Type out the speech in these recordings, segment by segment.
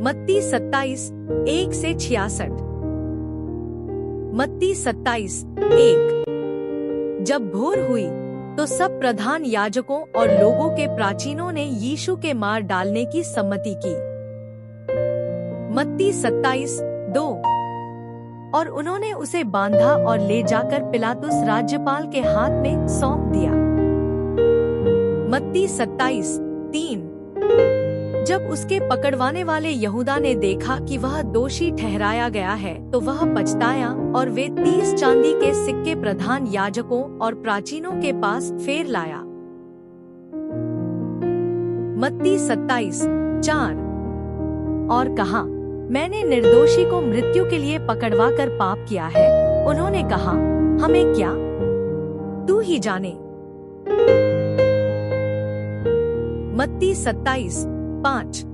मत्ती 27:1-66। मत्ती 27:1। जब भोर हुई तो सब प्रधान याजकों और लोगों के प्राचीनों ने यीशु के मार डालने की सम्मति की। मत्ती 27:2। और उन्होंने उसे बांधा और ले जाकर पिलातुस राज्यपाल के हाथ में सौंप दिया। मत्ती 27:3। जब उसके पकड़वाने वाले यहूदा ने देखा कि वह दोषी ठहराया गया है तो वह पछताया और वे 30 चांदी के सिक्के प्रधान याजकों और प्राचीनों के पास फेर लाया। मत्ती 27:4। और कहा, मैंने निर्दोषी को मृत्यु के लिए पकड़वा कर पाप किया है। उन्होंने कहा, हमें क्या, तू ही जाने। मत्ती 27:5।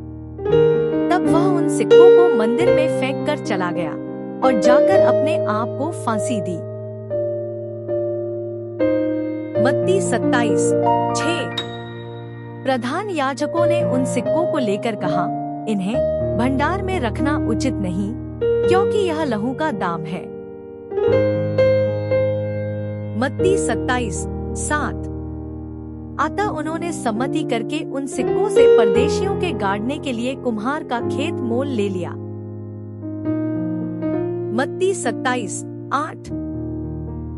तब वह उन सिक्कों को मंदिर में फेंक कर चला गया और जाकर अपने आप को फांसी दी। मत्ती 27:6। प्रधान याजकों ने उन सिक्कों को लेकर कहा, इन्हें भंडार में रखना उचित नहीं, क्योंकि यह लहू का दाम है। मत्ती 27:7। अतः उन्होंने सम्मति करके उन सिक्कों से परदेशियों के गाड़ने के लिए कुम्हार का खेत मोल ले लिया। मत्ती 27:8।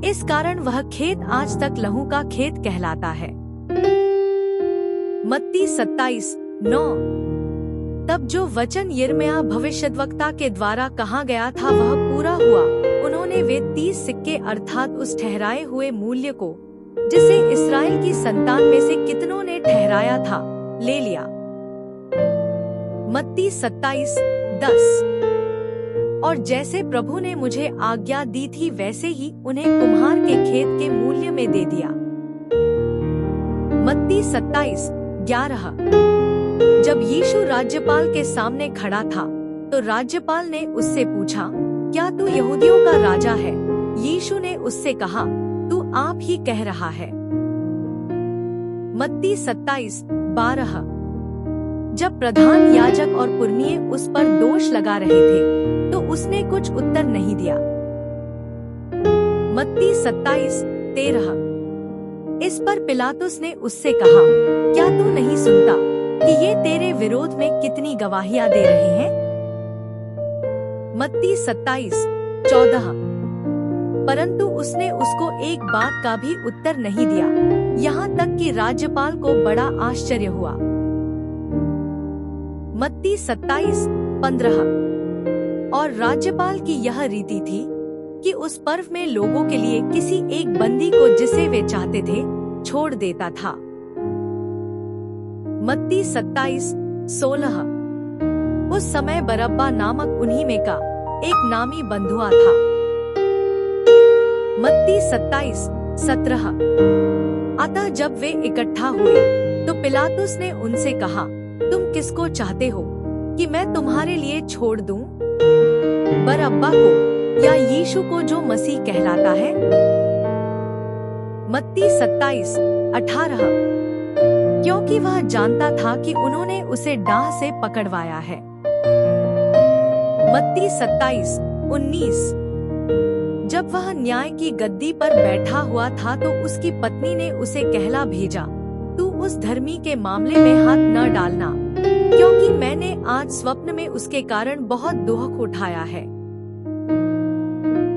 इस कारण वह खेत आज तक लहू का खेत कहलाता है। मत्ती 27:9। तब जो वचन यिर्मयाह भविष्यद्वक्ता के द्वारा कहा गया था वह पूरा हुआ। उन्होंने वे 30 सिक्के अर्थात उस ठहराए हुए मूल्य को, जिसे इस्राएल की संतान में से कितनों ने ठहराया था, ले लिया। मत्ती 27:10। और जैसे प्रभु ने मुझे आज्ञा दी थी वैसे ही उन्हें कुम्हार के खेत के मूल्य में दे दिया। मत्ती 27:11। जब यीशु राज्यपाल के सामने खड़ा था तो राज्यपाल ने उससे पूछा, क्या तू यहूदियों का राजा है? यीशु ने उससे कहा, तू आप ही कह रहा है। मत्ती 27:12। जब प्रधान याजक और पुरनिये उस पर दोष लगा रहे थे तो उसने कुछ उत्तर नहीं दिया। मत्ती 27:13। इस पर पिलातुस ने उससे कहा, क्या तू नहीं सुनता कि ये तेरे विरोध में कितनी गवाहियां दे रहे हैं? मत्ती 27:14। परंतु उसने उसको एक बात का भी उत्तर नहीं दिया, यहाँ तक कि राज्यपाल को बड़ा आश्चर्य हुआ। मत्ती 27:15। और राज्यपाल की यह रीति थी कि उस पर्व में लोगों के लिए किसी एक बंदी को जिसे वे चाहते थे छोड़ देता था। मत्ती 27:16। उस समय बरअब्बा नामक उन्हीं में का एक नामी बंधुआ था। मत्ती 27:17। अतः जब वे इकट्ठा हुए तो पिलातुस ने उनसे कहा, तुम किसको चाहते हो कि मैं तुम्हारे लिए छोड़ दूं, बरअब्बा को या यीशु को जो मसीह कहलाता है? मत्ती 27:18। क्योंकि वह जानता था कि उन्होंने उसे डाह से पकड़वाया है। मत्ती 27:19। जब वह न्याय की गद्दी पर बैठा हुआ था तो उसकी पत्नी ने उसे कहला भेजा, तू उस धर्मी के मामले में हाथ न डालना, क्योंकि मैंने आज स्वप्न में उसके कारण बहुत दुख उठाया है।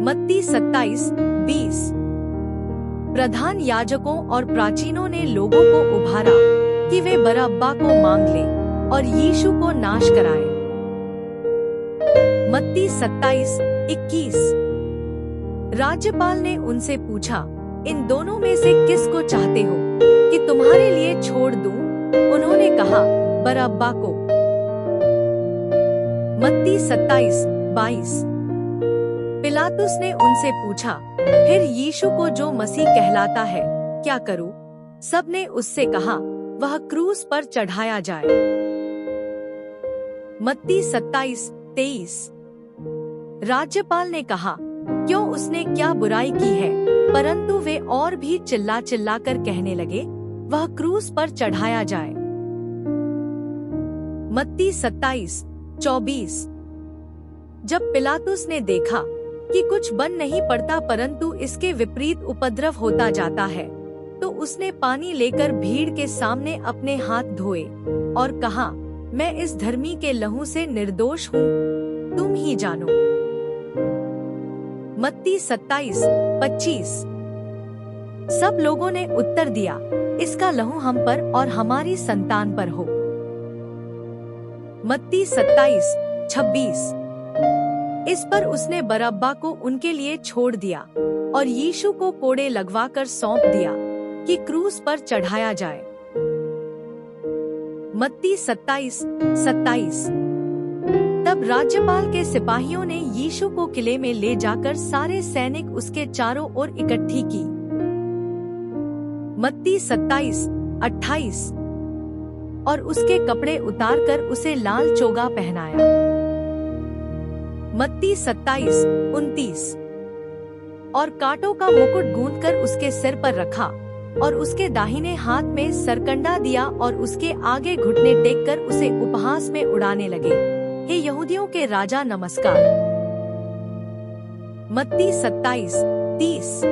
मत्ती 27:20। प्रधान याजकों और प्राचीनों ने लोगों को उभारा कि वे बरअब्बा को मांग लें और यीशु को नाश कराएं। मत्ती 27:21। राज्यपाल ने उनसे पूछा, इन दोनों में से किसको चाहते हो कि तुम्हारे लिए छोड़ दूं? उन्होंने कहा, बरअब्बा को। मत्ती 27:22। पिलातुस ने उनसे पूछा, फिर यीशु को जो मसीह कहलाता है क्या करूं? सबने उससे कहा, वह क्रूस पर चढ़ाया जाए। मत्ती 27:23। राज्यपाल ने कहा, क्यों उसने क्या बुराई की है? परंतु वे और भी चिल्ला चिल्ला कर कहने लगे, वह क्रूस पर चढ़ाया जाए। मत्ती 27 24। जब पिलातुस ने देखा कि कुछ बन नहीं पड़ता परंतु इसके विपरीत उपद्रव होता जाता है, तो उसने पानी लेकर भीड़ के सामने अपने हाथ धोए और कहा, मैं इस धर्मी के लहू से निर्दोष हूँ, तुम ही जानो। मत्ती 27:25। सब लोगों ने उत्तर दिया, इसका लहू हम पर और हमारी संतान पर हो। मत्ती 27:26। इस पर उसने बरअब्बा को उनके लिए छोड़ दिया और यीशु को कोड़े लगवाकर सौंप दिया कि क्रूस पर चढ़ाया जाए। मत्ती 27:27। तब राज्यपाल के सिपाहियों ने यीशु को किले में ले जाकर सारे सैनिक उसके चारों ओर इकट्ठी की। मत्ती 27:28। और उसके कपड़े उतारकर उसे लाल चोगा पहनाया। मत्ती 27:29। और कांटों का मुकुट गूंथकर उसके सिर पर रखा और उसके दाहिने हाथ में सरकंडा दिया और उसके आगे घुटने टेककर उसे उपहास में उड़ाने लगे, हे यहूदियों के राजा नमस्कार। मत्ती 27:30।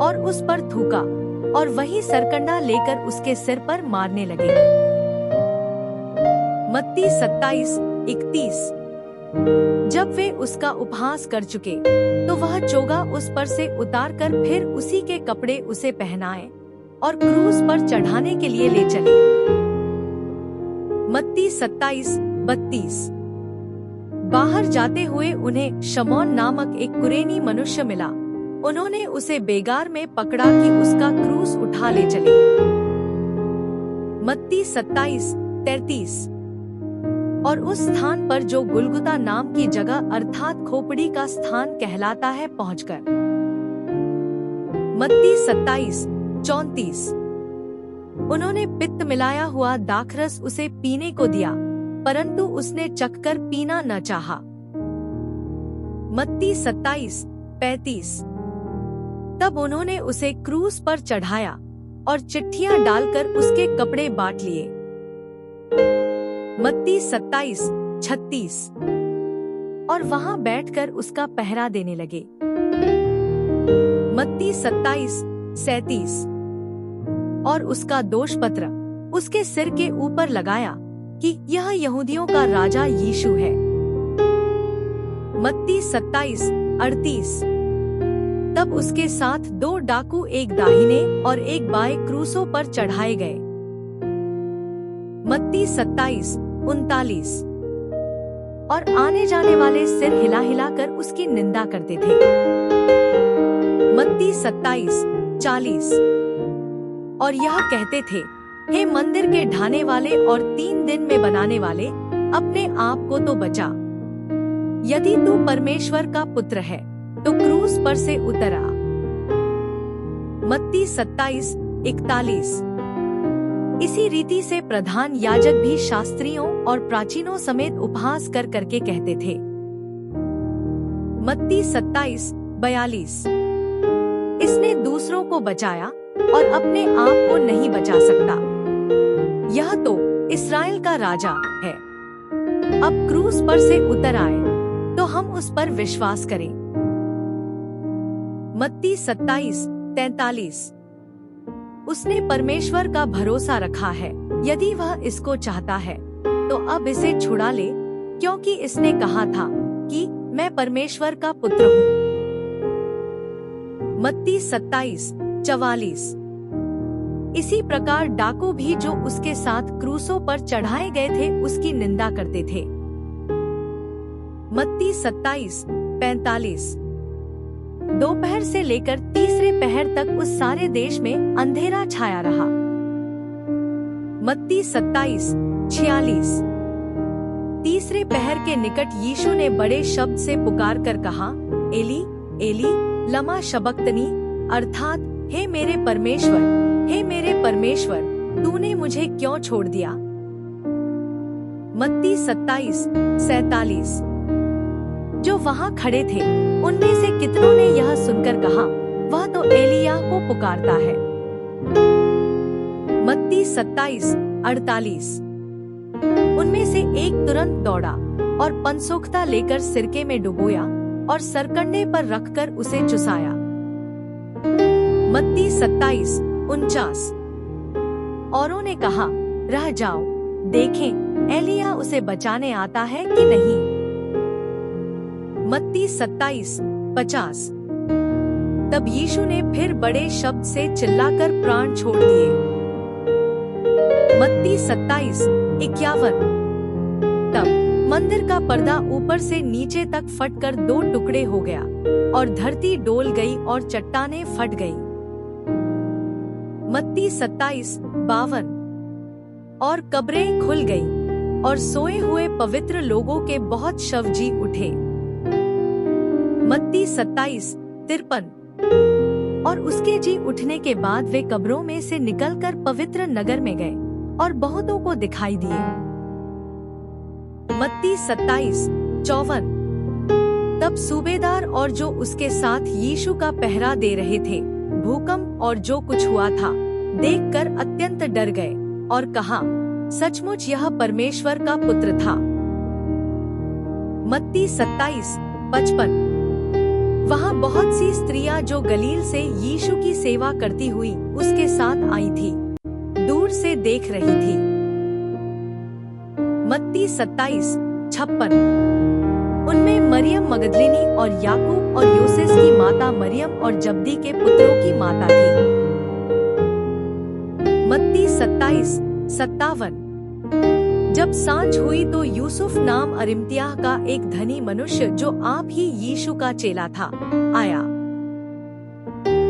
और उस पर थूका और वही सरकंडा लेकर उसके सिर पर मारने लगे। मत्ती 27:31। जब वे उसका उपहास कर चुके तो वह चोगा उस पर से उतारकर फिर उसी के कपड़े उसे पहनाए और क्रूस पर चढ़ाने के लिए ले चले। मत्ती 27:32। बाहर जाते हुए उन्हें शमौन नामक एक कुरेनी मनुष्य मिला। उन्होंने उसे बेगार में पकड़ा कि उसका क्रूस उठा ले चले। मत्ती 27:33। और उस स्थान पर जो गुलगुता नाम की जगह अर्थात खोपड़ी का स्थान कहलाता है पहुंचकर। मत्ती 27:34। उन्होंने पित्त मिलाया हुआ दाखरस उसे पीने को दिया, परंतु उसने चखकर पीना न चाहा। मत्ती 27:35। तब उन्होंने उसे क्रूस पर चढ़ाया और चिट्ठियां डालकर उसके कपड़े बांट लिए। मत्ती 27:36। और वहां बैठकर उसका पहरा देने लगे। मत्ती 27:37। और उसका दोष पत्र उसके सिर के ऊपर लगाया कि यह यहूदियों का राजा यीशु है। मत्ती 27:38। तब उसके साथ 2 डाकू एक दाहिने और एक बाएं क्रूसों पर चढ़ाए गए। मत्ती 27:39। और आने जाने वाले सिर हिला हिला कर उसकी निंदा करते थे। मत्ती 27:40। और यह कहते थे, हे मंदिर के ढाने वाले और 3 दिन में बनाने वाले, अपने आप को तो बचा। यदि तू परमेश्वर का पुत्र है तो क्रूस पर से उतर आ। मत्ती 27:41। इसी रीति से प्रधान याजक भी शास्त्रियों और प्राचीनों समेत उपहास कर करके कहते थे। मत्ती 27:42। इसने दूसरों को बचाया और अपने आप को नहीं बचा सकता। यह तो इस्राएल का राजा है। अब क्रूस पर से उतर आए तो हम उस पर विश्वास करें। मत्ती 27:43। उसने परमेश्वर का भरोसा रखा है। यदि वह इसको चाहता है तो अब इसे छुड़ा ले, क्योंकि इसने कहा था कि मैं परमेश्वर का पुत्र हूँ। मत्ती 27:44। इसी प्रकार डाकू भी जो उसके साथ क्रूसों पर चढ़ाए गए थे उसकी निंदा करते थे। मत्ती 27:45। दोपहर से लेकर तीसरे पहर तक उस सारे देश में अंधेरा छाया रहा। मत्ती 27:46। तीसरे पहर के निकट यीशु ने बड़े शब्द से पुकार कर कहा, एली एली लमा शबक्तनी, अर्थात हे मेरे परमेश्वर, तूने मुझे क्यों छोड़ दिया। मत्ती 27:47। जो वहाँ खड़े थे उनमें से कितनों ने यह सुनकर कहा, वह तो एलिय्याह को पुकारता है। मत्ती 27:48। उनमें से एक तुरंत दौड़ा और पनसोखता लेकर सिरके में डुबोया और सरकंडे पर रखकर उसे चुसाया। मत्ती 27:49। औरों ने कहा, रह जाओ, देखें एलिया उसे बचाने आता है कि नहीं। मत्ती 27:50। तब यीशु ने फिर बड़े शब्द से चिल्लाकर प्राण छोड़ दिए। मत्ती 27:51। तब मंदिर का पर्दा ऊपर से नीचे तक फटकर 2 टुकड़े हो गया और धरती डोल गई और चट्टानें फट गई। मत्ती 27:52। और कब्रें खुल गईं और सोए हुए पवित्र लोगों के बहुत शव जी उठे। मत्ती 27:53। और उसके जी उठने के बाद वे कब्रों में से निकलकर पवित्र नगर में गए और बहुतों को दिखाई दिए। मत्ती 27:54। तब सूबेदार और जो उसके साथ यीशु का पहरा दे रहे थे भूकंप और जो कुछ हुआ था देखकर अत्यंत डर गए और कहा, सचमुच यह परमेश्वर का पुत्र था। मत्ती 27:55। वहाँ बहुत सी स्त्रियां जो गलील से यीशु की सेवा करती हुई उसके साथ आई थी, दूर से देख रही थी। मत्ती 27:56। उनमें मरियम मगदलिनी और याकूब और योसेस की माता मरियम और जब्दी के पुत्रों की माता थी। मत्ती 27:57। जब सांझ हुई तो यूसुफ नाम अरिमतियाह का एक धनी मनुष्य जो आप ही यीशु का चेला था आया।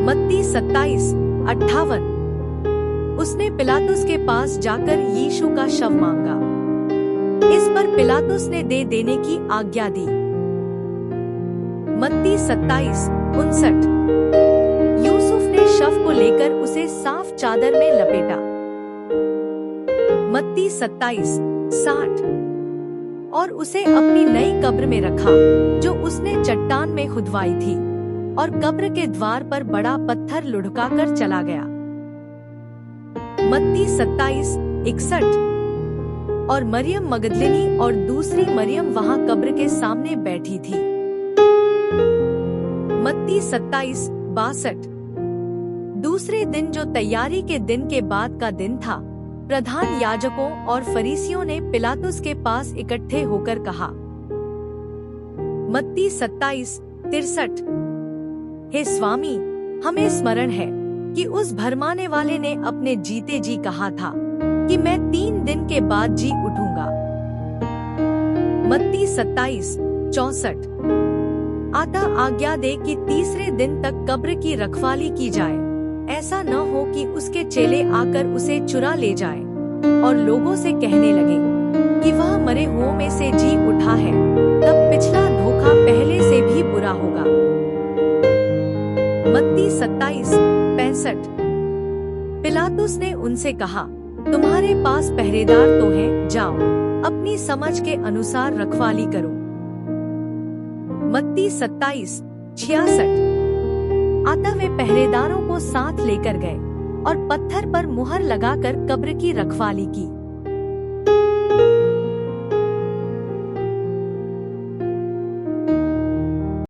मत्ती 27:58। उसने पिलातुस के पास जाकर यीशु का शव मांगा। इस पर पिलातुस ने दे देने की आज्ञा दी। मत्ती 27:59। यूसुफ ने शव को लेकर उसे साफ चादर में लपेटा। मत्ती 27:60। और उसे अपनी नई कब्र में रखा जो उसने चट्टान में खुदवाई थी और कब्र के द्वार पर बड़ा पत्थर लुढ़काकर चला गया। मत्ती 27:61। और मरियम मगदलिनी और दूसरी मरियम वहाँ कब्र के सामने बैठी थी। मत्ती 27:62। दूसरे दिन जो तैयारी के दिन के बाद का दिन था, प्रधान याजकों और फरीसियों ने पिलातुस के पास इकट्ठे होकर कहा। मत्ती 27:63। हे स्वामी, हमें स्मरण है कि उस भरमाने वाले ने अपने जीते जी कहा था कि मैं 3 दिन के बाद जी उठूंगा। मत्ती 27:64। आता आज्ञा दे कि तीसरे दिन तक कब्र की रखवाली की जाए, ऐसा न हो कि उसके चेले आकर उसे चुरा ले जाएं और लोगों से कहने लगे कि वह मरे हुओं में से जी उठा है, तब पिछला धोखा पहले से भी बुरा होगा। मत्ती 27:65। पिलातुस ने उनसे कहा, तुम्हारे पास पहरेदार तो हैं, जाओ अपनी समझ के अनुसार रखवाली करो। मत्ती 27:66। अतः वे पहरेदारों को साथ लेकर गए और पत्थर पर मुहर लगाकर कब्र की रखवाली की।